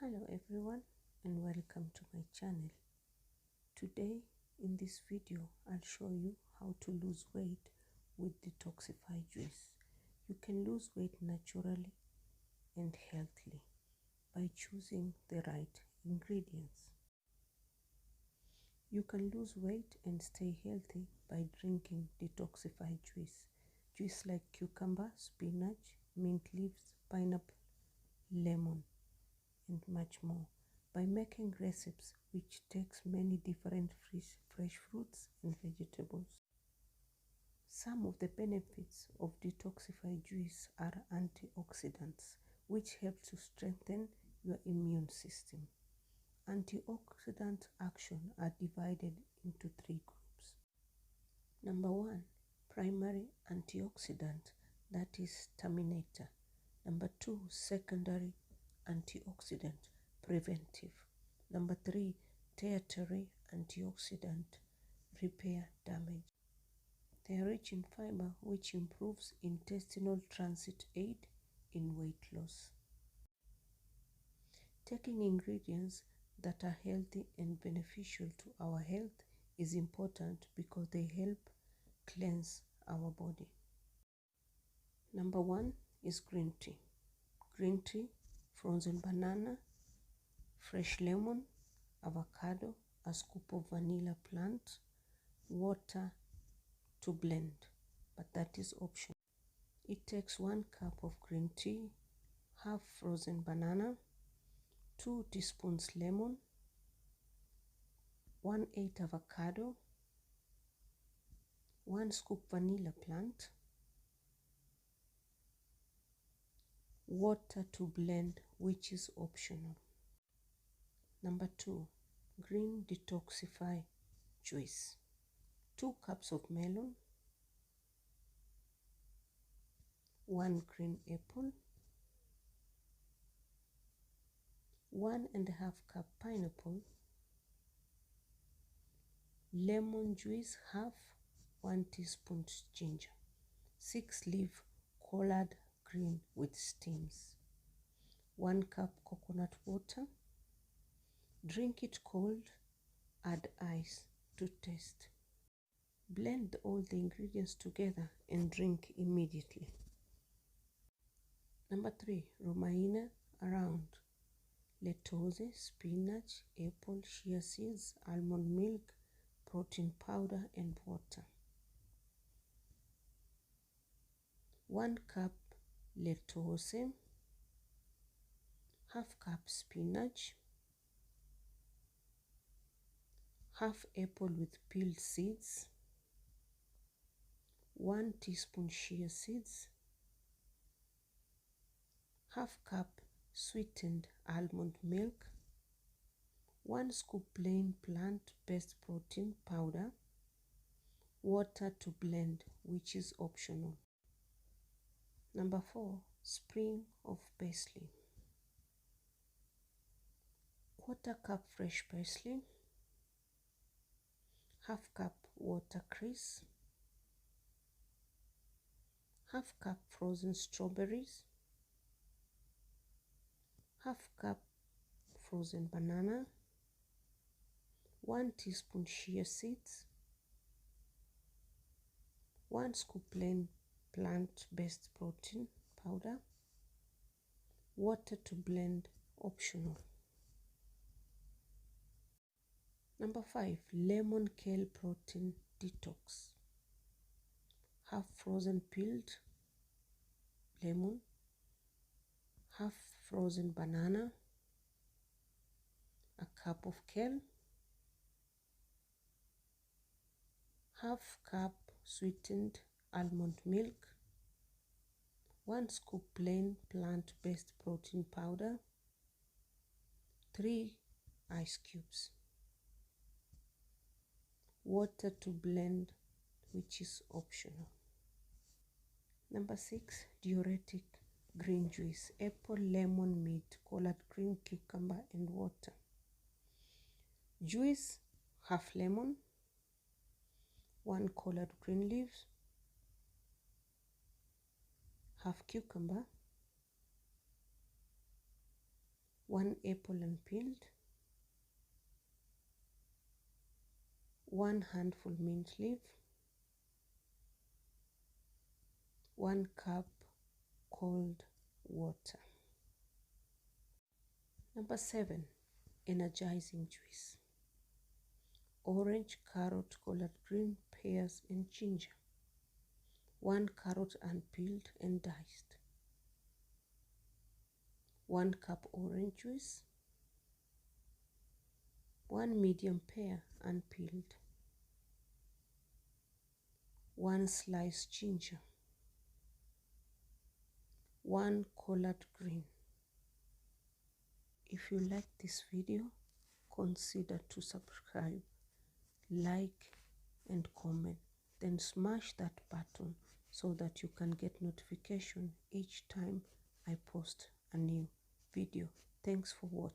Hello everyone and welcome to my channel. Today in this video I'll show you how to lose weight with detoxify juice. You can lose weight naturally and healthily by choosing the right ingredients. You can lose weight and stay healthy by drinking detoxify juice. Juice like cucumber, spinach, mint leaves, pineapple, lemon and much more, by making recipes which takes many different fresh fruits and vegetables. Some of the benefits of detoxify juice are antioxidants, which help to strengthen your immune system. Antioxidant action are divided into three groups. Number one, primary antioxidant, that is terminator. Number two, secondary antioxidant, preventive. Number three, tertiary antioxidant, repair damage. They are rich in fiber, which improves intestinal transit, aid in weight loss. Taking ingredients that are healthy and beneficial to our health is important because they help cleanse our body. Number one is green tea. Green tea, frozen banana, fresh lemon, avocado, a scoop of vanilla plant, water to blend, but that is optional. It takes 1 cup of green tea, half frozen banana, 2 teaspoons lemon, 1/8 avocado, 1 scoop vanilla plant, water to blend, which is optional. Number 2, green detoxify juice. 2 cups of melon, 1 green apple, 1.5 cup pineapple, lemon juice half, 1 teaspoon ginger, 6-leaf collard green with stems, 1 cup coconut water. Drink it cold, add ice to taste. Blend all the ingredients together and drink immediately. Number 3, romaine around. Lettuce, spinach, apple, chia seeds, almond milk, protein powder and water. 1 cup lettuce, half cup spinach, half apple with peeled seeds, 1 teaspoon chia seeds, half cup sweetened almond milk, 1 scoop plain plant-based protein powder, water to blend, which is optional. Number 4, sprig of parsley. 1/4 cup fresh parsley, half cup watercress, half cup frozen strawberries, half cup frozen banana, 1 teaspoon chia seeds, 1 scoop plain plant-based protein powder, water to blend, optional. Number 5, lemon kale protein detox. Half frozen peeled lemon, half frozen banana, a cup of kale, half cup sweetened almond milk, 1 scoop plain plant-based protein powder, 3 ice cubes, water to blend, which is optional. Number 6, diuretic green juice. Apple, lemon, mint, collard green, cucumber and water. Juice, half lemon, 1 collard green leaves, half cucumber, 1 apple unpeeled, 1 handful mint leaf, 1 cup cold water. Number 7, energizing juice. Orange, carrot, collard green, pears, and ginger. 1 carrot unpeeled and diced. 1 cup orange juice. 1 medium pear unpeeled. 1 sliced ginger. 1 collard green. If you like this video, consider to subscribe, like, and comment. Then smash that button so that you can get notification each time I post a new video. Thanks for watching.